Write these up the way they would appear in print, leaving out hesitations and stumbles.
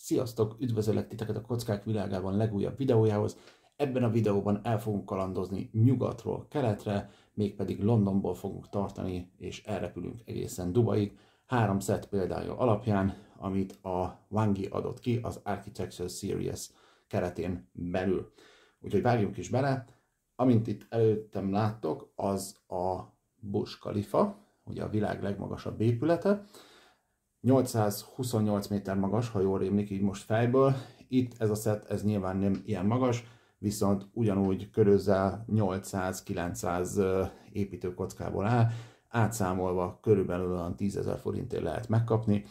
Sziasztok! Üdvözöllek titeket a Kockák Világában legújabb videójához. Ebben a videóban el fogunk kalandozni nyugatról keletre, mégpedig Londonból fogunk tartani, és elrepülünk egészen Dubaig. 3 szett példája alapján, amit a Wangi adott ki az Architecture Series keretén belül. Úgyhogy vágjunk is bele. Amint itt előttem láttok, az a Burj Khalifa, ugye a világ legmagasabb épülete. 828 méter magas, ha jól rémlik így most fejből. Itt ez a szett, ez nyilván nem ilyen magas, viszont ugyanúgy körülbelül 800-900 építőkockából áll, átszámolva körülbelül olyan 10 000 forintért lehet megkapni,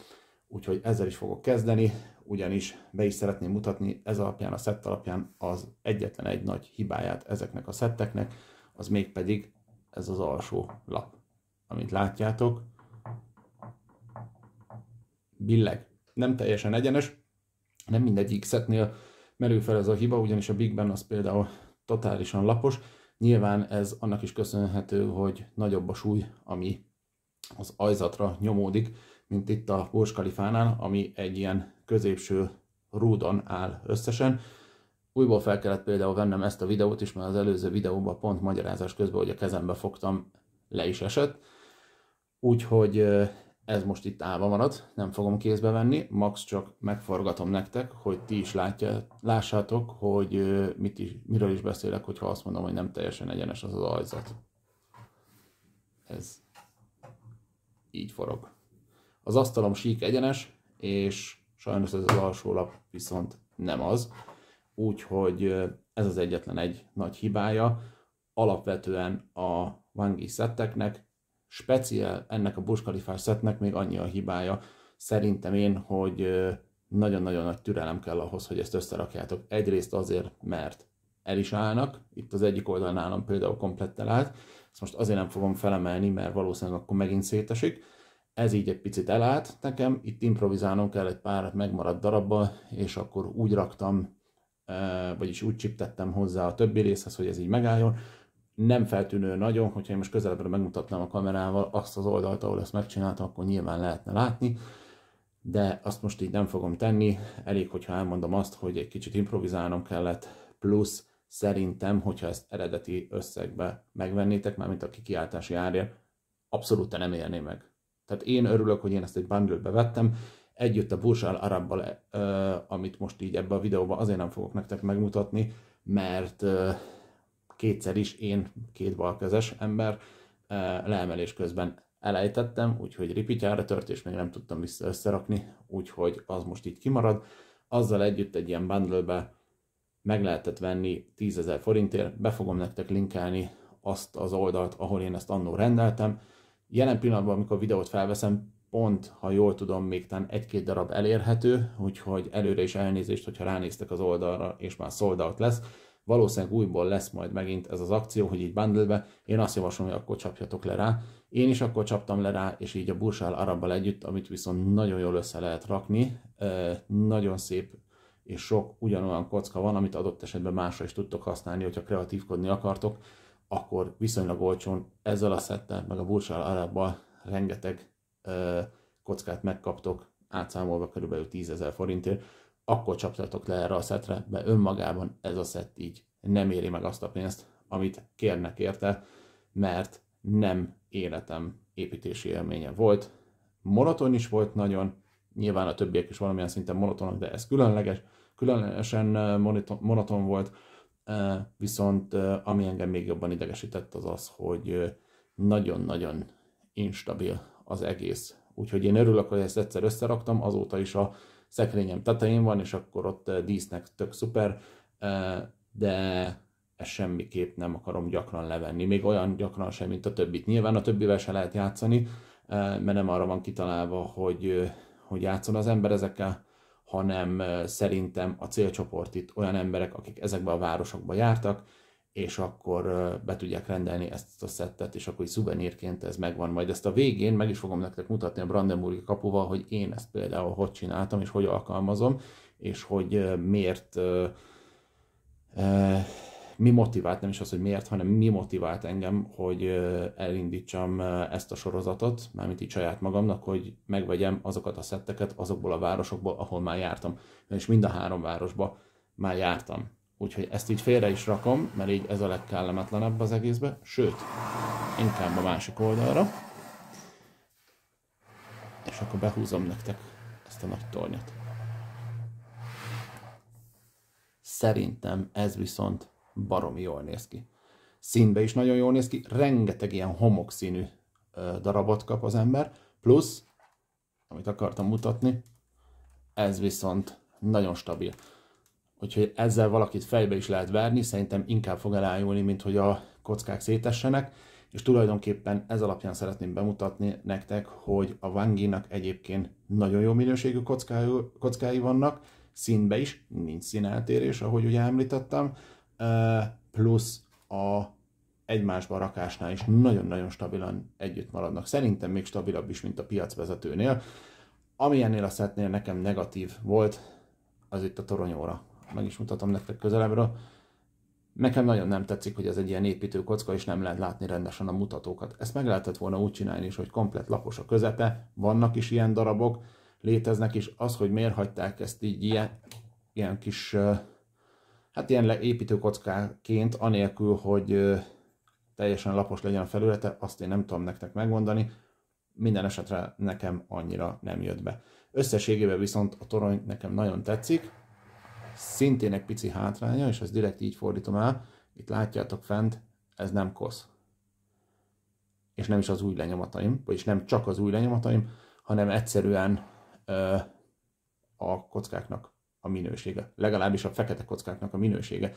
úgyhogy ezzel is fogok kezdeni, ugyanis be is szeretném mutatni ez alapján, a szett alapján az egyetlen egy nagy hibáját ezeknek a szetteknek, az mégpedig ez az alsó lap, amit látjátok. Billeg. Nem teljesen egyenes, nem mindegyik szettnél merül fel ez a hiba, ugyanis a Big Ben az például totálisan lapos. Nyilván ez annak is köszönhető, hogy nagyobb a súly, ami az ajzatra nyomódik, mint itt a Burj Khalifánál, ami egy ilyen középső rúdon áll összesen. Újból fel kellett például vennem ezt a videót is, mert az előző videóban pont magyarázás közben, hogy a kezembe fogtam, le is esett. Úgyhogy ez most itt állva marad, nem fogom kézbe venni, max csak megforgatom nektek, hogy ti is lássátok, hogy miről is beszélek, hogyha azt mondom, hogy nem teljesen egyenes az az ajzat. Ez így forog. Az asztalom sík egyenes, és sajnos ez az alsó lap viszont nem az. Úgyhogy ez az egyetlen egy nagy hibája. Alapvetően a Wangi szetteknek, speciál ennek a Burj Khalifás szettnek még annyi a hibája, szerintem én, hogy nagyon-nagyon nagy türelem kell ahhoz, hogy ezt összerakjátok. Egyrészt azért, mert el is állnak, itt az egyik oldal nálam például komplettel állt, ezt most azért nem fogom felemelni, mert valószínűleg akkor megint szétesik. Ez így egy picit elállt nekem, itt improvizálnom kell egy pár megmaradt darabba, és akkor úgy raktam, vagyis úgy csiptettem hozzá a többi részhez, hogy ez így megálljon. Nem feltűnő nagyon, hogyha én most közelebbre megmutatnám a kamerával azt az oldalt, ahol ezt megcsináltam, akkor nyilván lehetne látni, de azt most így nem fogom tenni, elég, hogyha elmondom azt, hogy egy kicsit improvizálnom kellett, plusz szerintem, hogyha ezt eredeti összegbe megvennétek, mármint a kikiáltási árért, abszolút nem érné meg. Tehát én örülök, hogy én ezt egy bundle-be vettem, együtt a Burj Al Arabbal, amit most így ebbe a videóban azért nem fogok nektek megmutatni, mert kétszer is én, két balkezes ember, leemelés közben elejtettem, úgyhogy ripityára tört, és még nem tudtam vissza összerakni, úgyhogy az most így kimarad. Azzal együtt egy ilyen bundle-be meg lehetett venni 10 000 forintért, be fogom nektek linkelni azt az oldalt, ahol én ezt annó rendeltem. Jelen pillanatban, amikor a videót felveszem, pont, ha jól tudom, még talán 1-2 darab elérhető, úgyhogy előre is elnézést, hogyha ránéztek az oldalra, és már sold out lesz. Valószínűleg újból lesz majd megint ez az akció, hogy így bundle-be. Én azt javaslom, hogy akkor csapjatok le rá. Én is akkor csaptam le rá, és így a Burj Al Arabbal együtt, amit viszont nagyon jól össze lehet rakni. Nagyon szép és sok ugyanolyan kocka van, amit adott esetben másra is tudtok használni, hogyha kreatívkodni akartok, akkor viszonylag olcsón ezzel a szettel, meg a Burj Al Arabbal rengeteg kockát megkaptok, átszámolva körülbelül 10 000 forintért. Akkor csaptatok le erre a szettre, mert önmagában ez a szett így nem éri meg azt a pénzt, amit kérnek érte, mert nem életem építési élménye volt. Monoton is volt nagyon, nyilván a többiek is valamilyen szinten monotonok, de ez különösen monoton volt, viszont ami engem még jobban idegesített az az, hogy nagyon-nagyon instabil az egész. Úgyhogy én örülök, hogy ezt egyszer összeraktam, azóta is a szekrényem tetején van, és akkor ott dísznek tök szuper, de ezt semmiképp nem akarom gyakran levenni, még olyan gyakran sem, mint a többit. Nyilván a többivel se lehet játszani, mert nem arra van kitalálva, hogy játszon az ember ezekkel, hanem szerintem a célcsoport itt olyan emberek, akik ezekbe a városokba jártak, és akkor be tudják rendelni ezt a szettet, és akkor szuvenírként ez megvan. Majd ezt a végén meg is fogom nektek mutatni a Brandenburgi kapuval, hogy én ezt például hogy csináltam, és hogy alkalmazom, és hogy mi motivált, nem is az, hogy miért, hanem mi motivált engem, hogy elindítsam ezt a sorozatot, mármint így saját magamnak, hogy megvegyem azokat a szetteket azokból a városokból, ahol már jártam. És mind a 3 városba már jártam. Úgyhogy ezt így félre is rakom, mert így ez a legkellemetlenebb az egészben, sőt, inkább a másik oldalra. És akkor behúzom nektek ezt a nagy tornyot. Szerintem ez viszont baromi jól néz ki. Színbe is nagyon jól néz ki, rengeteg ilyen homokszínű darabot kap az ember, plusz, amit akartam mutatni, ez viszont nagyon stabil. Úgyhogy ezzel valakit fejbe is lehet verni, szerintem inkább fog elájulni, mint hogy a kockák szétessenek, és tulajdonképpen ez alapján szeretném bemutatni nektek, hogy a Wangi-nak egyébként nagyon jó minőségű kockái vannak, színbe is, nincs színeltérés, ahogy ugye említettem, plusz a egymásba rakásnál is nagyon-nagyon stabilan együtt maradnak. Szerintem még stabilabb is, mint a piacvezetőnél. Ami ennél a szettnél nekem negatív volt, az itt a toronyóra. Meg is mutatom nektek közelebbről. Nekem nagyon nem tetszik, hogy ez egy ilyen építő kocka, és nem lehet látni rendesen a mutatókat. Ezt meg lehetett volna úgy csinálni is, hogy komplet lapos a közepe, vannak is ilyen darabok, léteznek is. Az, hogy miért hagyták ezt így ilyen kis, hát ilyen építőkockáként, anélkül, hogy teljesen lapos legyen a felülete, azt én nem tudom nektek megmondani. Minden esetre nekem annyira nem jött be. Összességében viszont a torony nekem nagyon tetszik. Szintén egy pici hátránya, és ezt direkt így fordítom el. Itt látjátok fent, ez nem kosz. És nem is az új lenyomataim, vagyis nem csak az új lenyomataim, hanem egyszerűen a kockáknak a minősége. Legalábbis a fekete kockáknak a minősége.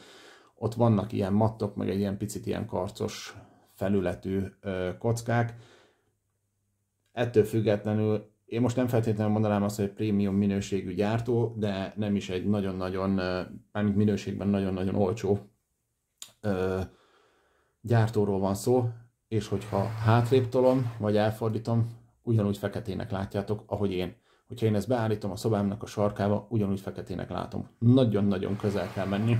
Ott vannak ilyen mattok, meg egy ilyen picit ilyen karcos felületű kockák. Ettől függetlenül én most nem feltétlenül mondanám azt, hogy egy prémium minőségű gyártó, de nem is egy nagyon-nagyon, mármint minőségben nagyon-nagyon olcsó gyártóról van szó, és hogyha hátrébb tolom, vagy elfordítom, ugyanúgy feketének látjátok, ahogy én. Hogyha én ezt beállítom a szobámnak a sarkába, ugyanúgy feketének látom. Nagyon-nagyon közel kell menni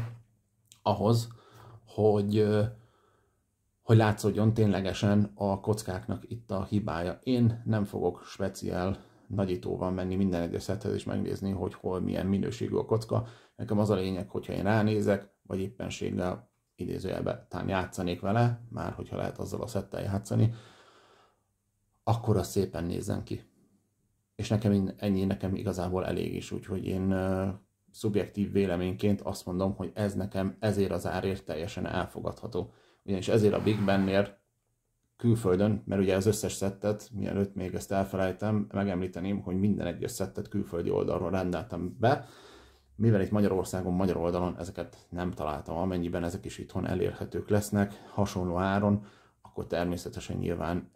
ahhoz, hogy látszódjon ténylegesen a kockáknak itt a hibája. Én nem fogok speciál nagyítóval menni minden egyes szetthez és megnézni, hogy hol milyen minőségű a kocka. Nekem az a lényeg, hogyha én ránézek, vagy éppenséggel idézőjelben talán játszanék vele, már hogyha lehet azzal a szettel játszani, akkor az szépen nézzen ki. És nekem igazából elég is, úgyhogy én szubjektív véleményként azt mondom, hogy ez nekem ezért az árért teljesen elfogadható. Ugyanis ezért a Big Bennél külföldön, mert ugye az összes szettet, mielőtt még ezt elfelejtem, megemlíteném, hogy minden egyes szettet külföldi oldalról rendeltem be, mivel itt Magyarországon, magyar oldalon ezeket nem találtam, amennyiben ezek is itthon elérhetők lesznek, hasonló áron, akkor természetesen nyilván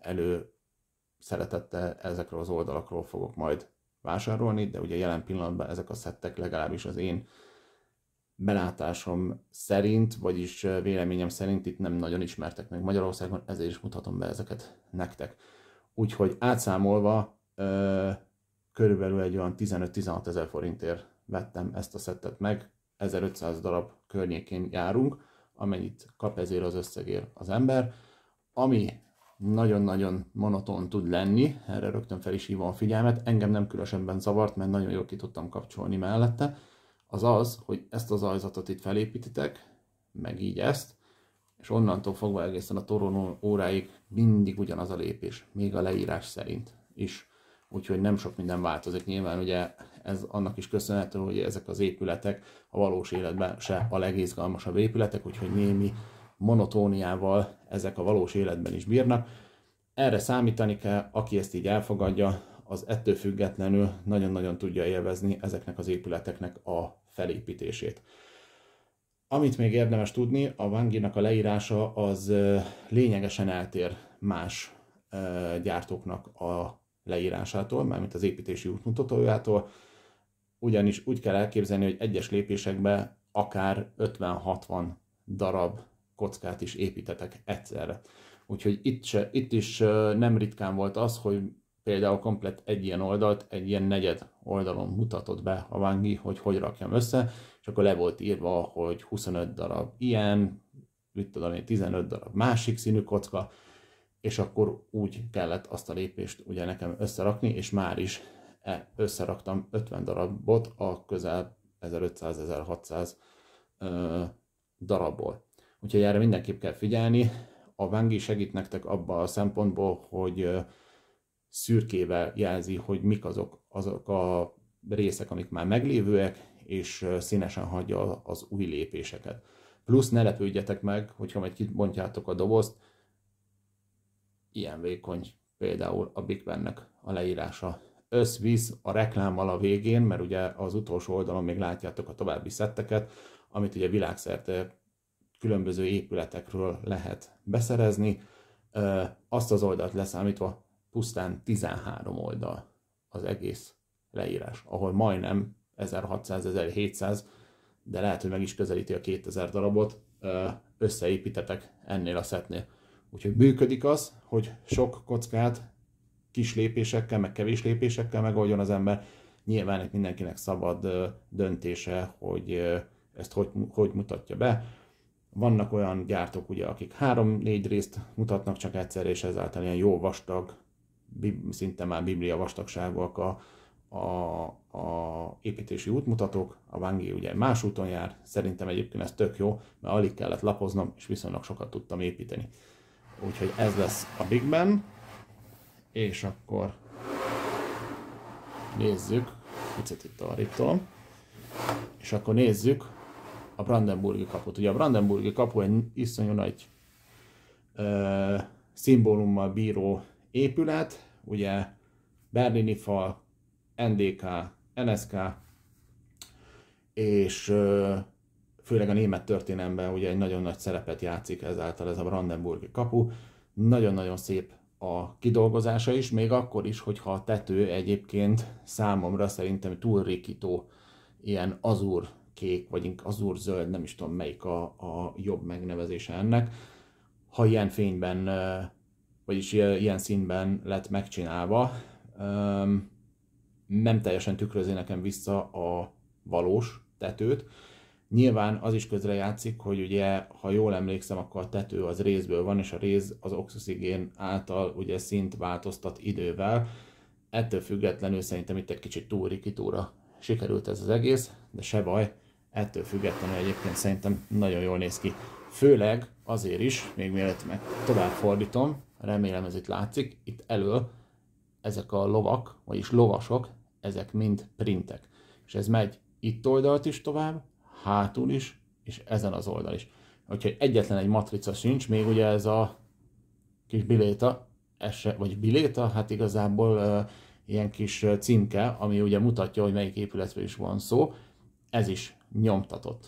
szeretettel ezekről az oldalakról fogok majd vásárolni, de ugye jelen pillanatban ezek a szettek legalábbis az én belátásom szerint, vagyis véleményem szerint itt nem nagyon ismertek meg Magyarországon, ezért is mutatom be ezeket nektek. Úgyhogy átszámolva körülbelül egy olyan 15-16 ezer forintért vettem ezt a szettet meg, 1500 darab környékén járunk, amennyit kap ezért az összegért az ember, ami nagyon-nagyon monoton tud lenni, erre rögtön fel is hívom a figyelmet, engem nem különösebben zavart, mert nagyon jól ki tudtam kapcsolni mellette, az, hogy ezt az ajzatot itt felépítitek, meg így ezt, és onnantól fogva egészen a torony óráig mindig ugyanaz a lépés, még a leírás szerint is. Úgyhogy nem sok minden változik. Nyilván ugye ez annak is köszönhető, hogy ezek az épületek a valós életben se a legizgalmasabb épületek, úgyhogy némi monotóniával ezek a valós életben is bírnak. Erre számítani kell, aki ezt így elfogadja, az ettől függetlenül nagyon-nagyon tudja élvezni ezeknek az épületeknek a felépítését. Amit még érdemes tudni, a Wangi-nak a leírása az lényegesen eltér más gyártóknak a leírásától, mármint az építési útmutatójától, ugyanis úgy kell elképzelni, hogy egyes lépésekben akár 50-60 darab kockát is építetek egyszerre. Úgyhogy itt is nem ritkán volt az, hogy például komplet egy ilyen oldalt, egy ilyen negyed oldalon mutatott be a Wangi, hogy rakjam össze, és akkor le volt írva, hogy 25 darab ilyen, mit tudom én, 15 darab másik színű kocka, és akkor úgy kellett azt a lépést ugye nekem összerakni, és már is összeraktam 50 darabot a közel 1500-1600 darabból. Úgyhogy erre mindenképp kell figyelni. A Wangi segít nektek abban a szempontból, hogy szürkével jelzi, hogy mik azok a részek, amik már meglévőek, és színesen hagyja az új lépéseket. Plusz ne lepődjetek meg, hogyha majd kibontjátok a dobozt, ilyen vékony például a Big Bennek a leírása. Összvisz a reklámmal a végén, mert ugye az utolsó oldalon még látjátok a további szetteket, amit ugye világszerte különböző épületekről lehet beszerezni. Azt az oldalt leszámítva pusztán 13 oldal az egész leírás, ahol majdnem 1600-1700, de lehet, hogy meg is közelíti a 2000 darabot, összeépítetek ennél a szettnél. Úgyhogy működik az, hogy sok kockát kis lépésekkel, meg kevés lépésekkel megoldjon az ember. Nyilván itt mindenkinek szabad döntése, hogy ezt hogy mutatja be. Vannak olyan gyártók, ugye, akik 3-4 részt mutatnak csak egyszer, és ezáltal ilyen jó vastag, szinte már biblia vastagságúak a építési útmutatók. A Wangi ugye más úton jár, szerintem egyébként ez tök jó, mert alig kellett lapoznom, és viszonylag sokat tudtam építeni. Úgyhogy ez lesz a Big Ben, és akkor nézzük, picit itt arrébb tolom, és akkor nézzük a Brandenburgi kaput. Ugye a Brandenburgi kapu egy iszonyú nagy szimbólummal bíró épület, ugye berlini fal, NDK, NSK, és főleg a német történelemben ugye egy nagyon nagy szerepet játszik ezáltal ez a Brandenburgi kapu. Nagyon-nagyon szép a kidolgozása is, még akkor is, hogyha a tető egyébként számomra szerintem túl rikító, ilyen azurkék, vagy azurzöld, nem is tudom melyik a jobb megnevezése ennek. Ha ilyen fényben, vagyis ilyen színben lett megcsinálva, nem teljesen tükrözi nekem vissza a valós tetőt. Nyilván az is közrejátszik, hogy ugye, ha jól emlékszem, akkor a tető az rézből van, és a réz az oxigén által ugye szint változtat idővel. Ettől függetlenül szerintem itt egy kicsit túl rikítóra sikerült ez az egész, de se baj, ettől függetlenül egyébként szerintem nagyon jól néz ki. Főleg azért is, még mielőtt meg tovább fordítom, remélem ez itt látszik, itt elől ezek a lovak, vagyis lovasok, ezek mind printek. És ez megy itt oldalt is tovább, hátul is, és ezen az oldal is. Úgyhogy egyetlen egy matrica sincs, még ugye ez a kis biléta, vagy biléta, hát igazából ilyen kis címke, ami ugye mutatja, hogy melyik épületről is van szó, ez is nyomtatott.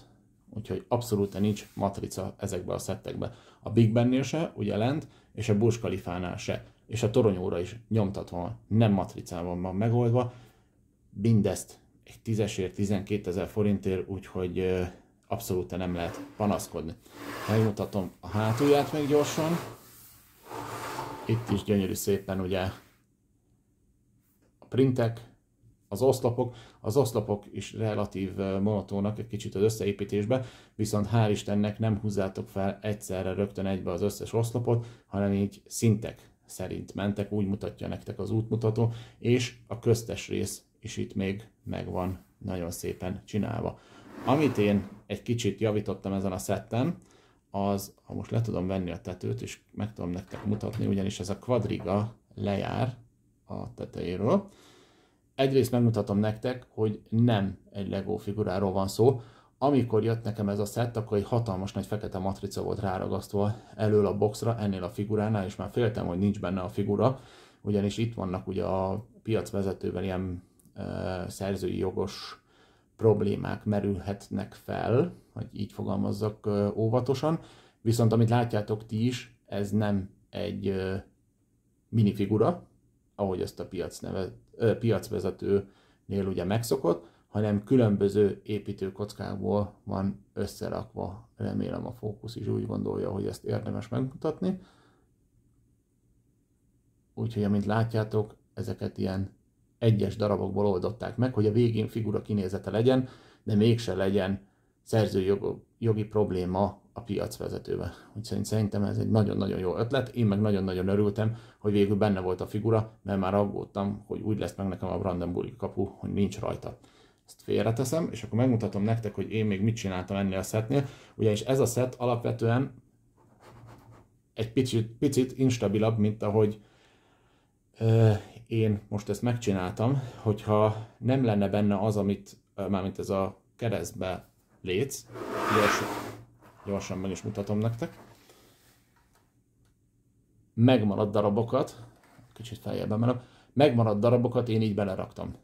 Úgyhogy abszolút nincs matrica ezekben a szettekben. A Big Bennél se, ugye lent, és a Burj Khalifánál se. És a toronyóra is nyomtatva, nem matricában van megoldva. Mindezt egy 10-esért, 12 000 forintért, úgyhogy abszolút nem lehet panaszkodni. Megmutatom a hátulját még gyorsan. Itt is gyönyörű szépen ugye a printek, az oszlopok is relatív monotónak egy kicsit az összeépítésbe, viszont hál' Istennek nem húzzátok fel egyszerre rögtön egybe az összes oszlopot, hanem így szintek szerint mentek, úgy mutatja nektek az útmutató, és a köztes rész is itt még megvan nagyon szépen csinálva. Amit én egy kicsit javítottam ezen a szetten, az, ha most le tudom venni a tetőt, és meg tudom nektek mutatni, ugyanis ez a quadriga lejár a tetejéről. Egyrészt megmutatom nektek, hogy nem egy Lego figuráról van szó. Amikor jött nekem ez a szett, akkor egy hatalmas nagy fekete matrica volt ráragasztva elől a boxra, ennél a figuránál, és már féltem, hogy nincs benne a figura, ugyanis itt vannak ugye a piacvezetővel ilyen szerzői jogos problémák merülhetnek fel, hogy így fogalmazzak óvatosan, viszont amit látjátok ti is, ez nem egy minifigura, ahogy ezt a piacvezetőnél ugye megszokott, hanem különböző építőkockákból van összerakva. Remélem a fókusz is úgy gondolja, hogy ezt érdemes megmutatni. Úgyhogy amint látjátok, ezeket ilyen egyes darabokból oldották meg, hogy a végén figura kinézete legyen, de mégse legyen szerzőjogi probléma a piacvezetőbe. Úgyhogy szerintem ez egy nagyon-nagyon jó ötlet. Én meg nagyon-nagyon örültem, hogy végül benne volt a figura, mert már aggódtam, hogy úgy lesz meg nekem a Brandenburgi kapu, hogy nincs rajta. Ezt félreteszem, és akkor megmutatom nektek, hogy én még mit csináltam ennél a szettnél. Ugyanis ez a szett alapvetően egy picit instabilabb, mint ahogy én most ezt megcsináltam, hogyha nem lenne benne az, amit mármint ez a keresztbe léc, gyorsan meg is mutatom nektek, megmaradt darabokat, kicsit feljebb emelem, megmaradt darabokat én így beleraktam,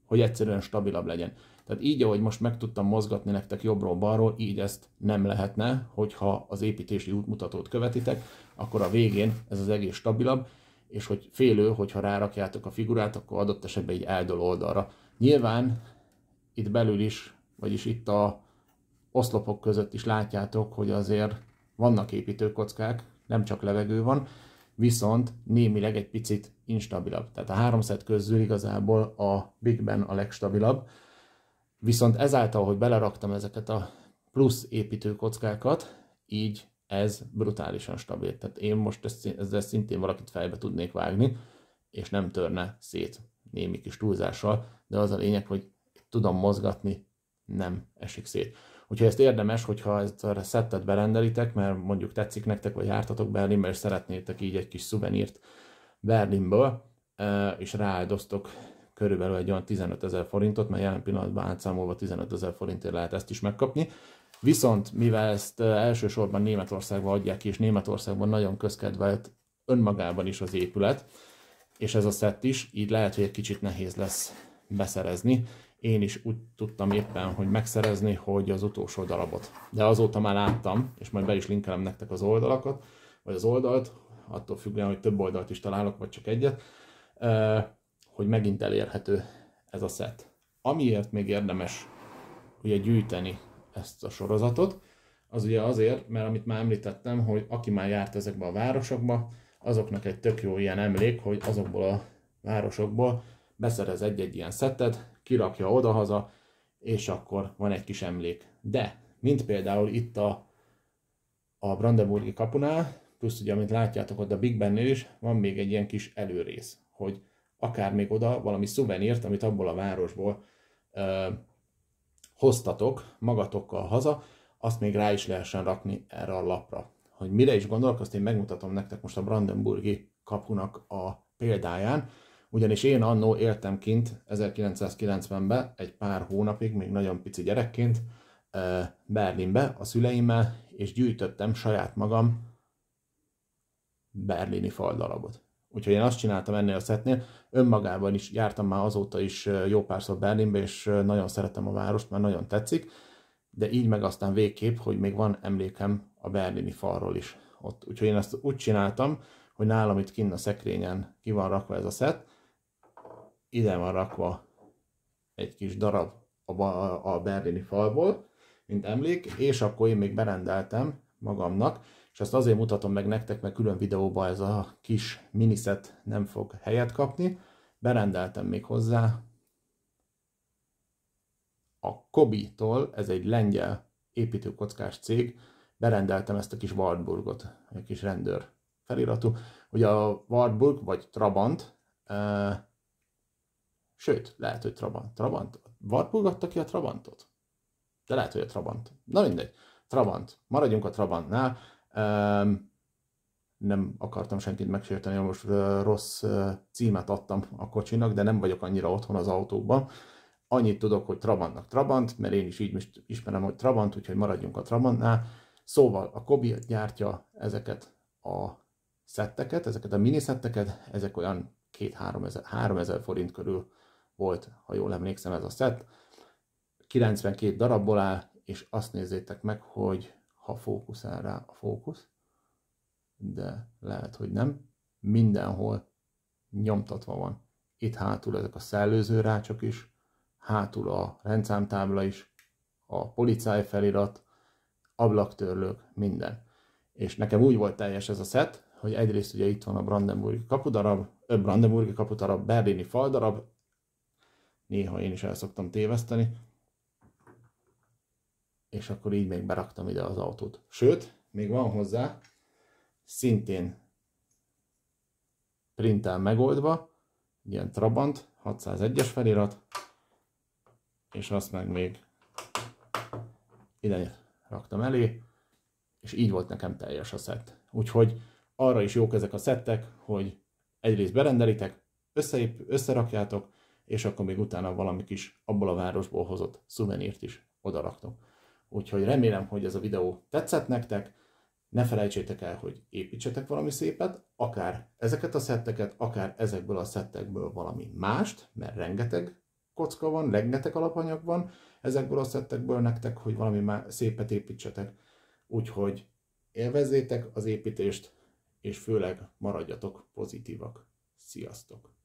hogy egyszerűen stabilabb legyen. Tehát így, ahogy most meg tudtam mozgatni nektek jobbról-balról, így ezt nem lehetne, hogyha az építési útmutatót követitek, akkor a végén ez az egész stabilabb, és hogy félő, hogyha rárakjátok a figurát, akkor adott esetben így eldől oldalra. Nyilván itt belül is, vagyis itt a oszlopok között is látjátok, hogy azért vannak építőkockák, nem csak levegő van, viszont némileg egy picit instabilabb. Tehát a 3 szett közül igazából a Big Ben a legstabilabb, viszont ezáltal, hogy beleraktam ezeket a plusz építőkockákat, így ez brutálisan stabil. Tehát én most ezzel szintén valakit fejbe tudnék vágni, és nem törne szét némi kis túlzással, de az a lényeg, hogy tudom mozgatni, nem esik szét. Úgyhogy ezt érdemes, hogyha ezt a szettet berendelitek, mert mondjuk tetszik nektek, vagy jártatok Berlinbe, és szeretnétek így egy kis szuvenírt Berlinből, és rááldoztok körülbelül egy olyan 15 000 forintot, mert jelen pillanatban átszámolva 15 000 forintért lehet ezt is megkapni. Viszont mivel ezt elsősorban Németországban adják ki, és Németországban nagyon közkedvelt önmagában is az épület, és ez a szett is, így lehet, hogy egy kicsit nehéz lesz beszerezni. Én is úgy tudtam éppen, hogy megszerezni, hogy az utolsó darabot. De azóta már láttam, és majd be is linkelem nektek az oldalakat, vagy az oldalt, attól függően, hogy több oldalt is találok, vagy csak egyet, hogy megint elérhető ez a szett. Amiért még érdemes ugye gyűjteni ezt a sorozatot, az ugye azért, mert amit már említettem, hogy aki már járt ezekbe a városokba, azoknak egy tök jó ilyen emlék, hogy azokból a városokból beszerez egy-egy ilyen szettet, kirakja odahaza, és akkor van egy kis emlék. De, mint például itt a Brandenburgi kapunál, plusz ugye, amit látjátok ott a Big Bennél is, van még egy ilyen kis előrész, hogy akár még oda valami szuvenírt, amit abból a városból hoztatok magatokkal haza, azt még rá is lehessen rakni erre a lapra. Hogy mire is gondolok, azt én megmutatom nektek most a Brandenburgi kapunak a példáján, ugyanis én annó éltem kint 1990-ben egy pár hónapig, még nagyon pici gyerekként Berlinbe a szüleimmel, és gyűjtöttem saját magam berlini faldarabot. Úgyhogy én azt csináltam ennél a szettnél, önmagában is jártam már azóta is jó párszor Berlinbe, és nagyon szeretem a várost, mert nagyon tetszik, de így meg aztán végképp, hogy még van emlékem a berlini falról is ott. Úgyhogy én ezt úgy csináltam, hogy nálam itt kinn a szekrényen ki van rakva ez a szett, ide van rakva egy kis darab a berlini falból, mint emlék, és akkor én még berendeltem magamnak, és ezt azért mutatom meg nektek, mert külön videóban ez a kis miniszet nem fog helyet kapni. Berendeltem még hozzá a Kobi-tól, ez egy lengyel építőkockás cég, berendeltem ezt a kis Wartburgot, egy kis rendőr feliratú. Ugye a Wartburg vagy Trabant, sőt, lehet, hogy Trabant. Wartburg adta ki a Trabantot? De lehet, hogy a Trabant. Na mindegy. Trabant. Maradjunk a Trabantnál. Nem akartam senkit megsérteni, most rossz címet adtam a kocsinak, de nem vagyok annyira otthon az autókban. Annyit tudok, hogy Trabantnak Trabant, mert én is így ismerem, hogy Trabant, úgyhogy maradjunk a Trabantnál. Szóval a Kobi gyártja ezeket a szetteket, ezeket a miniszetteket, ezek olyan 2-3 ezer forint körül volt, ha jól emlékszem, ez a szett. 92 darabból áll, és azt nézzétek meg, hogy ha fókuszál rá a fókusz, de lehet, hogy nem, mindenhol nyomtatva van. Itt hátul ezek a szellőző rácsok is, hátul a rendszámtábla is, a policáj felirat, ablaktörlők, minden. És nekem úgy volt teljes ez a szett, hogy egyrészt ugye itt van a Brandenburgi kapudarab, Brandenburgi kapudarab, berlini faldarab, néha én is el szoktam téveszteni, és akkor így még beraktam ide az autót. Sőt, még van hozzá, szintén printel megoldva, ilyen Trabant, 601-es felirat, és azt meg még ide raktam elé, és így volt nekem teljes a szett. Úgyhogy arra is jók ezek a szettek, hogy egyrészt berendelitek, összerakjátok, és akkor még utána valami kis abból a városból hozott szuvenírt is odaraktok. Úgyhogy remélem, hogy ez a videó tetszett nektek. Ne felejtsétek el, hogy építsetek valami szépet, akár ezeket a szetteket, akár ezekből a szettekből valami mást, mert rengeteg kocka van, rengeteg alapanyag van ezekből a szettekből nektek, hogy valami szépet építsetek. Úgyhogy élvezzétek az építést, és főleg maradjatok pozitívak. Sziasztok!